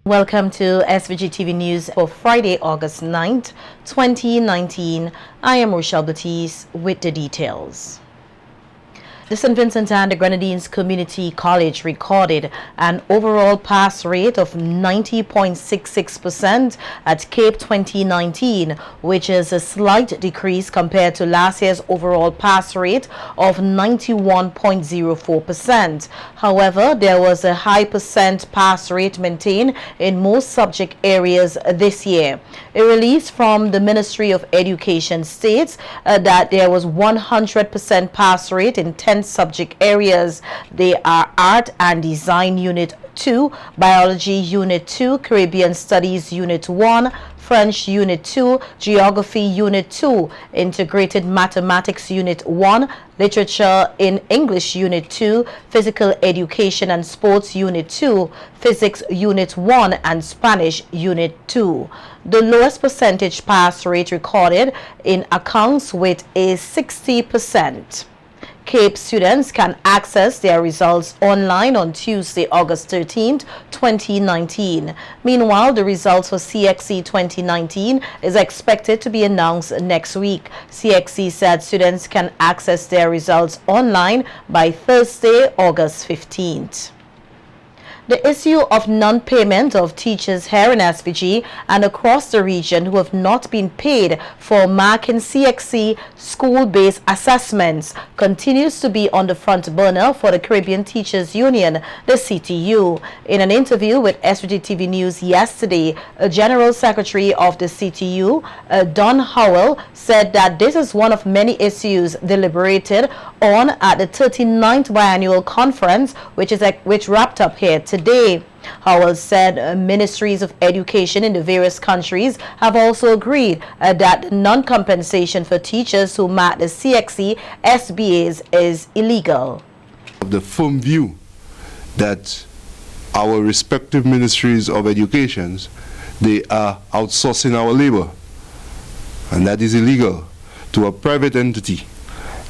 Welcome to SVG-TV News for Friday, August 9th, 2019. I am Rochelle Batiste with the details. The St. Vincent and the Grenadines Community College recorded an overall pass rate of 90.66% at CAPE 2019, which is a slight decrease compared to last year's overall pass rate of 91.04%. However, there was a high percent pass rate maintained in most subject areas this year. A release from the Ministry of Education states that there was 100% pass rate in 10 subject areas. They are Art and Design Unit 2, Biology Unit 2, Caribbean Studies Unit 1, French Unit 2, Geography Unit 2, Integrated Mathematics Unit 1, Literature in English Unit 2, Physical Education and Sports Unit 2, Physics Unit 1, and Spanish Unit 2. The lowest percentage pass rate recorded in accounts with a 60%. CAPE students can access their results online on Tuesday, August 13th, 2019. Meanwhile, the results for CXC 2019 is expected to be announced next week. CXC said students can access their results online by Thursday, August 15th. The issue of non-payment of teachers here in SVG and across the region who have not been paid for marking CXC school-based assessments continues to be on the front burner for the Caribbean Teachers Union, the CTU. In an interview with SVGTV News yesterday, a General Secretary of the CTU, Don Howell, said that this is one of many issues deliberated on at the 39th Biannual Conference, which wrapped up here today. Howell said ministries of education in the various countries have also agreed that non-compensation for teachers who mark the CXC SBAs is illegal. The firm view that our respective ministries of education, they are outsourcing our labor, and that is illegal to a private entity,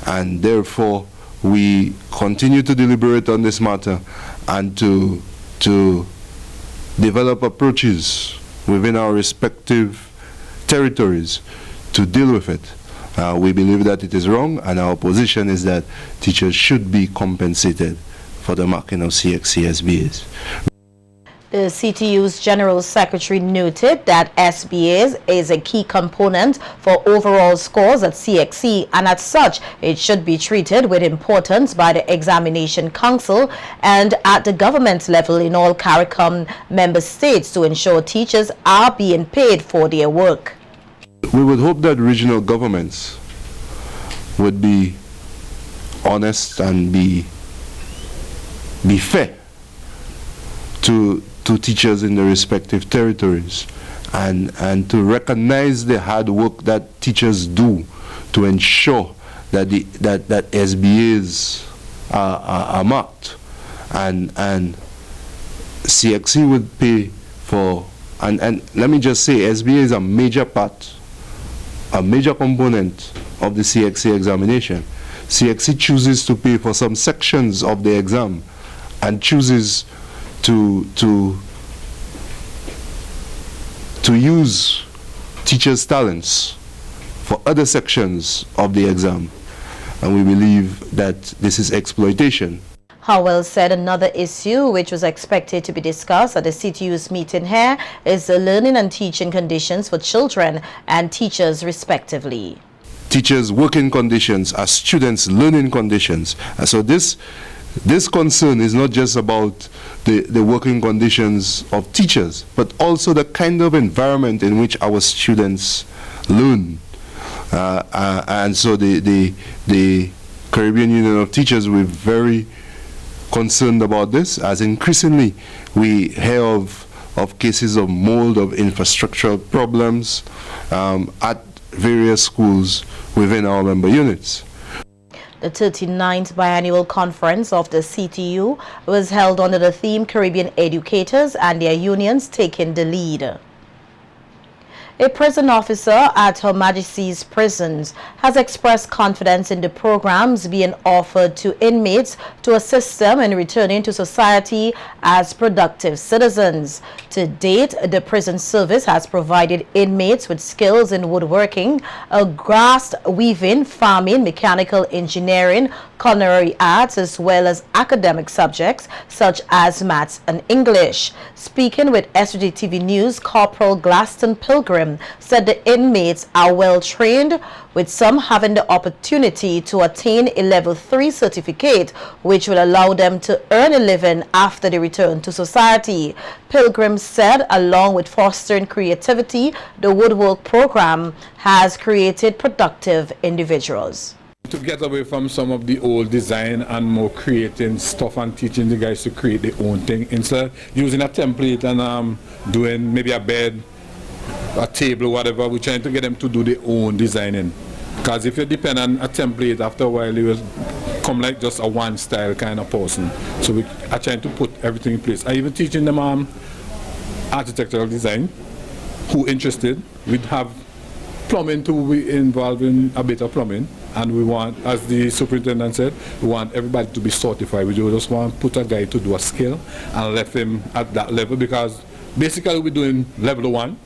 and therefore we continue to deliberate on this matter and to develop approaches within our respective territories to deal with it. We believe that it is wrong, and our position is that teachers should be compensated for the marking of CXC SBAs. The CTU's General Secretary noted that SBAs is a key component for overall scores at CXC, and as such, it should be treated with importance by the Examination Council and at the government level in all CARICOM member states to ensure teachers are being paid for their work. We would hope that regional governments would be honest and be fair to teachers in the respective territories, and to recognize the hard work that teachers do to ensure that that SBAs are marked, and CXC would pay for, and let me just say, SBA is a major component of the CXC examination. CXC chooses to pay for some sections of the exam and chooses to use teachers' talents for other sections of the exam, and we believe that this is exploitation. Howell said another issue which was expected to be discussed at the CTU's meeting here is the learning and teaching conditions for children and teachers respectively. Teachers' working conditions are students' learning conditions, and so this concern is not just about the working conditions of teachers, but also the kind of environment in which our students learn. And so the Caribbean Union of Teachers, we're very concerned about this, as increasingly we hear of cases of mold, of infrastructural problems at various schools within our member units. The 39th Biannual Conference of the CTU was held under the theme Caribbean Educators and Their Unions Taking the Lead. A prison officer at Her Majesty's Prisons has expressed confidence in the programs being offered to inmates to assist them in returning to society as productive citizens. To date, the prison service has provided inmates with skills in woodworking, grass weaving, farming, mechanical engineering, culinary arts, as well as academic subjects such as maths and English. Speaking with SVG-TV News, Corporal Glaston Pilgrim said the inmates are well trained, with some having the opportunity to attain a level 3 certificate, which will allow them to earn a living after they return to society. Pilgrim said, along with fostering creativity, the woodwork program has created productive individuals. To get away from some of the old design and more creating stuff and teaching the guys to create their own thing instead of using a template and doing maybe a bed, a table, whatever. We're trying to get them to do their own designing, because if you depend on a template, after a while you will come like just a one style kind of person. So we are trying to put everything in place. I even teaching them architectural design. Who interested? We'd have plumbing to be involved in a bit of plumbing. And we want, as the superintendent said, we want everybody to be certified. We just want to put a guy to do a skill and left him at that level, because basically we're doing level 1.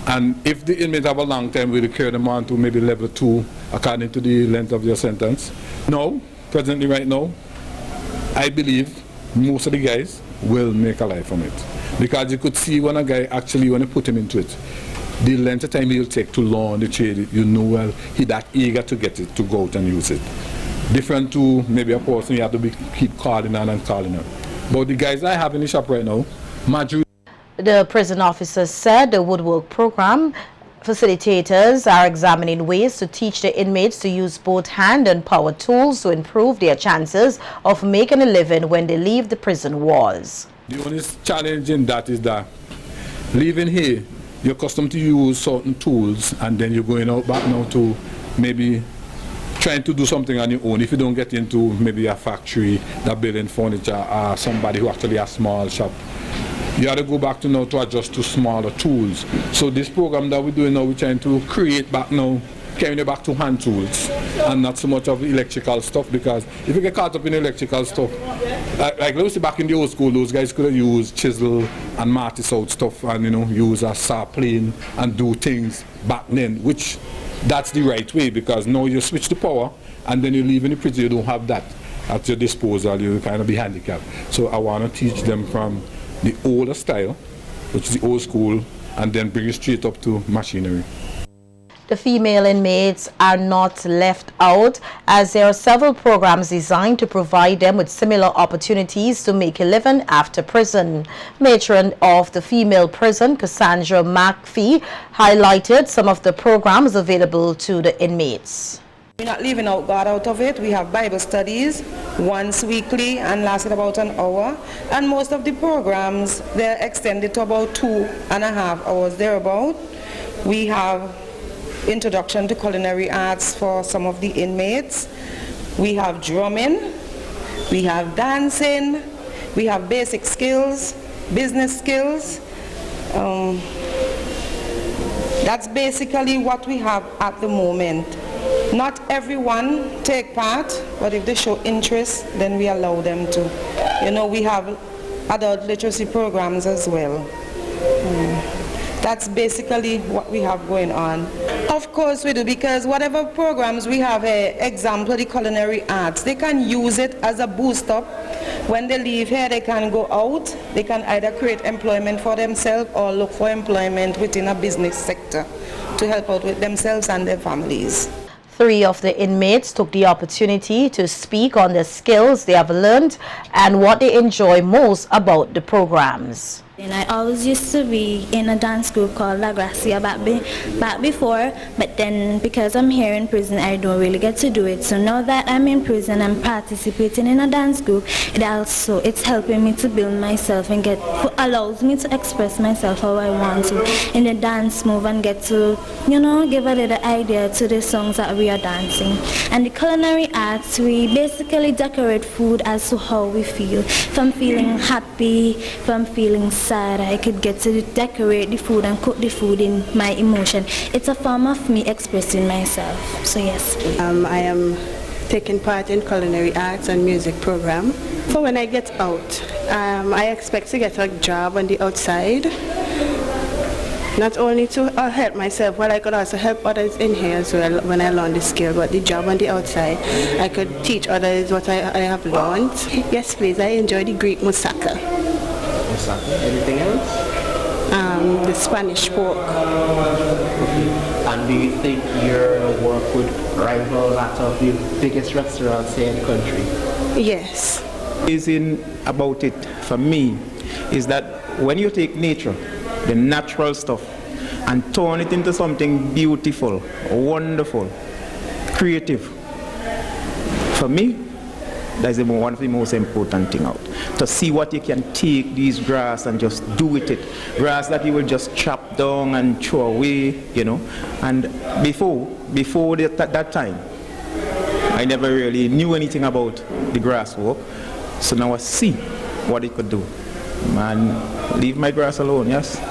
And if the inmates have a long time, we'll carry them on to maybe level 2 according to the length of their sentence. Now, presently right now, I believe most of the guys will make a life from it. Because you could see when a guy actually, when you put him into it, the length of time he'll take to learn the trade, you know, well, he's that eager to get it, to go out and use it. Different to maybe a person you have to keep calling on and calling on. But the guys I have in the shop right now, majority. The prison officer said the woodwork program facilitators are examining ways to teach the inmates to use both hand and power tools to improve their chances of making a living when they leave the prison walls. The only challenge in that is that leaving here, you're accustomed to use certain tools, and then you're going out back now to maybe trying to do something on your own. If you don't get into maybe a factory that building furniture, or somebody who actually has a small shop, you have to go back to now to adjust to smaller tools. So this program that we're doing now, we're trying to create back now, carrying it back to hand tools and not so much of electrical stuff, because if you get caught up in electrical stuff, like let's say back in the old school, those guys could have used chisel and martis out stuff and, you know, use a saw plane and do things back then, which that's the right way, because now you switch the power and then you leave in the prison, you don't have that at your disposal, you kind of be handicapped. So I want to teach them from the older style, which is the old school, and then bring it straight up to machinery. The female inmates are not left out, as there are several programs designed to provide them with similar opportunities to make a living after prison. Matron of the female prison, Cassandra McPhee, highlighted some of the programs available to the inmates. We're not leaving out God out of it. We have Bible studies once weekly and lasted about an hour. And most of the programs, they're extended to about 2.5 hours thereabout. We have introduction to culinary arts for some of the inmates. We have drumming, we have dancing, we have basic skills, business skills. That's basically what we have at the moment. Not everyone take part, but if they show interest, then we allow them to. You know, we have adult literacy programs as well. That's basically what we have going on. Of course we do, because whatever programs we have, example the culinary arts, they can use it as a boost up. When they leave here, they can go out, they can either create employment for themselves or look for employment within a business sector to help out with themselves and their families. 3 of the inmates took the opportunity to speak on the skills they have learned and what they enjoy most about the programs. And I always used to be in a dance group called La Gracia back before, but then because I'm here in prison, I don't really get to do it. So now that I'm in prison, I'm participating in a dance group. It's helping me to build myself and allows me to express myself how I want to in the dance move and get to, you know, give a little idea to the songs that we are dancing. And the culinary arts, we basically decorate food as to how we feel. If I'm feeling happy, if I'm feeling sad, I could get to decorate the food and cook the food in my emotion. It's a form of me expressing myself. So yes. I am taking part in culinary arts and music program. For when I get out, I expect to get a job on the outside. Not only to help myself, but I could also help others in here as well when I learn the skill. But the job on the outside, I could teach others what I have learned. Yes, please. I enjoy the Greek moussaka. Moussaka. Anything else? The Spanish pork. And do you think your work would rival that of the biggest restaurants here in the country? Yes. Amazing about it for me is that when you take nature, the natural stuff, and turn it into something beautiful, wonderful, creative, for me, that's one of the most important thing out. To see what you can take these grass and just do with it. Grass that you will just chop down and throw away, you know. And before that time, I never really knew anything about the grass work. So now I see what it could do. Man, leave my grass alone, yes?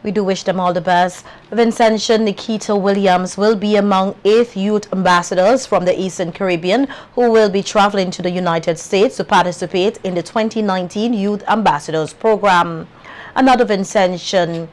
We do wish them all the best. Vincentian Nikita Williams will be among 8 youth ambassadors from the Eastern Caribbean who will be traveling to the United States to participate in the 2019 Youth Ambassadors Program. Another Vincentian,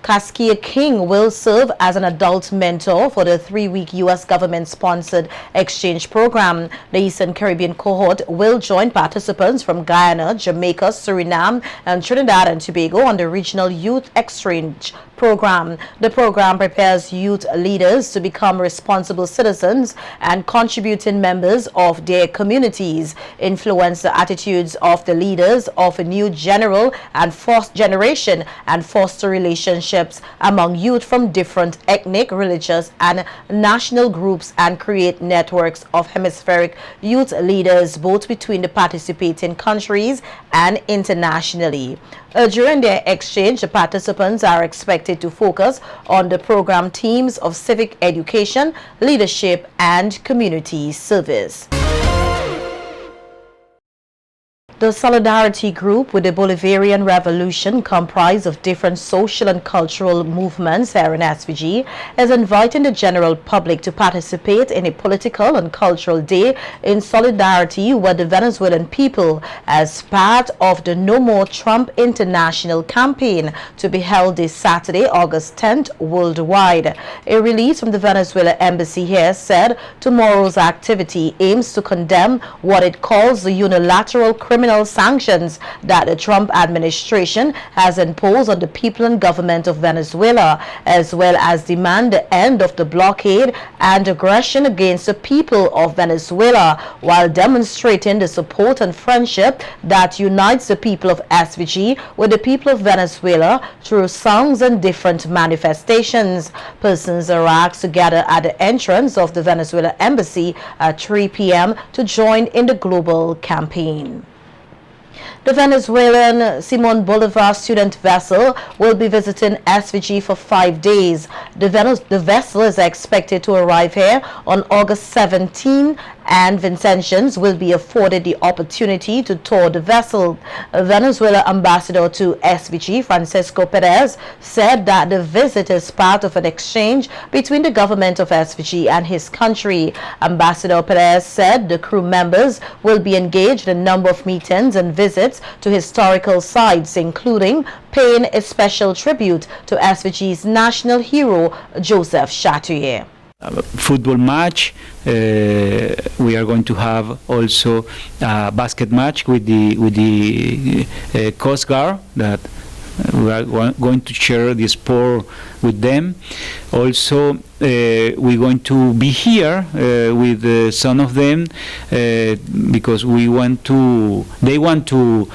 Caskia King, will serve as an adult mentor for the 3-week U.S. government-sponsored exchange program. The Eastern Caribbean cohort will join participants from Guyana, Jamaica, Suriname, and Trinidad and Tobago on the regional youth exchange program. The program prepares youth leaders to become responsible citizens and contributing members of their communities, influence the attitudes of the leaders of a new generation, and foster relationships among youth from different ethnic, religious, and national groups, and create networks of hemispheric youth leaders both between the participating countries and internationally. During their exchange, the participants are expected to focus on the program themes of civic education, leadership, and community service. The Solidarity Group with the Bolivarian Revolution, comprised of different social and cultural movements here in SVG, is inviting the general public to participate in a political and cultural day in solidarity with the Venezuelan people as part of the No More Trump International campaign to be held this Saturday, August 10th, worldwide. A release from the Venezuela embassy here said tomorrow's activity aims to condemn what it calls the unilateral criminal sanctions that the Trump administration has imposed on the people and government of Venezuela, as well as demand the end of the blockade and aggression against the people of Venezuela, while demonstrating the support and friendship that unites the people of SVG with the people of Venezuela through songs and different manifestations. Persons are asked to gather at the entrance of the Venezuela embassy at 3 p.m. to join in the global campaign. The Venezuelan Simon Bolivar student vessel will be visiting SVG for 5 days. The vessel is expected to arrive here on August 17, and Vincentians will be afforded the opportunity to tour the vessel. Venezuela ambassador to SVG, Francisco Perez, said that the visit is part of an exchange between the government of SVG and his country. Ambassador Perez said the crew members will be engaged in a number of meetings and visits to historical sites, including paying a special tribute to SVG's national hero, Joseph Chatouillet. Football match. We are going to have also a basket match with the Coast Guard, that we are going to share the sport with them. Also, we're going to be here with some of them because they want to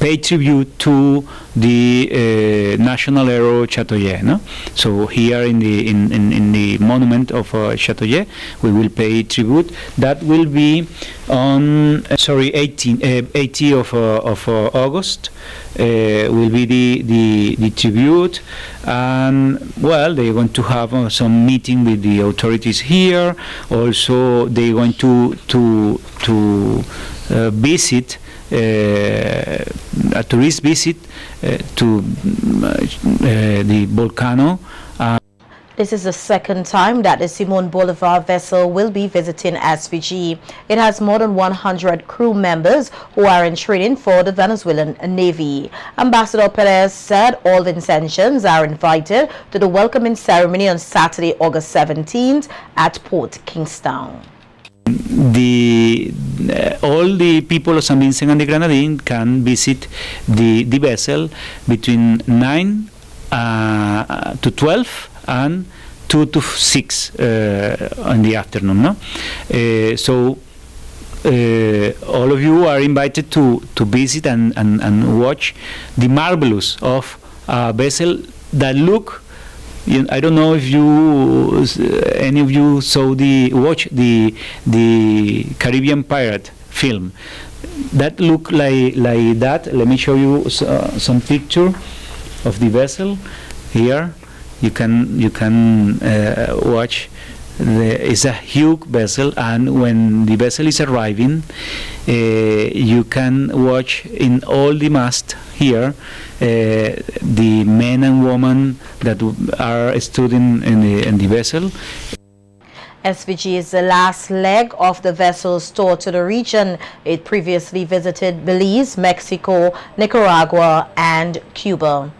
pay tribute to the national hero Chatoyer. No? So here in the monument of Chatoyer, we will pay tribute. That will be on 18 of August. Will be the tribute, and well, they're going to have some meeting with the authorities here. Also, they're going to visit a tourist visit to the volcano. This is the second time that the Simon Bolivar vessel will be visiting SVG. It has more than 100 crew members who are in training for the Venezuelan Navy. Ambassador Perez said all Vincentians are invited to the welcoming ceremony on Saturday, August 17th at Port Kingstown. All the people of San Vincent and the Grenadines can visit the vessel between 9 to 12 and 2 to 6 in the afternoon. No? So all of you are invited to visit and watch the marvelous of a vessel that look. I don't know if any of you watch the Caribbean Pirate film. That look like that. Let me show you some picture of the vessel here. You can watch. It's a huge vessel, and when the vessel is arriving, you can watch in all the mast here the men and women that are studying in the vessel. SVG is the last leg of the vessel's tour to the region. It previously visited Belize, Mexico, Nicaragua, and Cuba.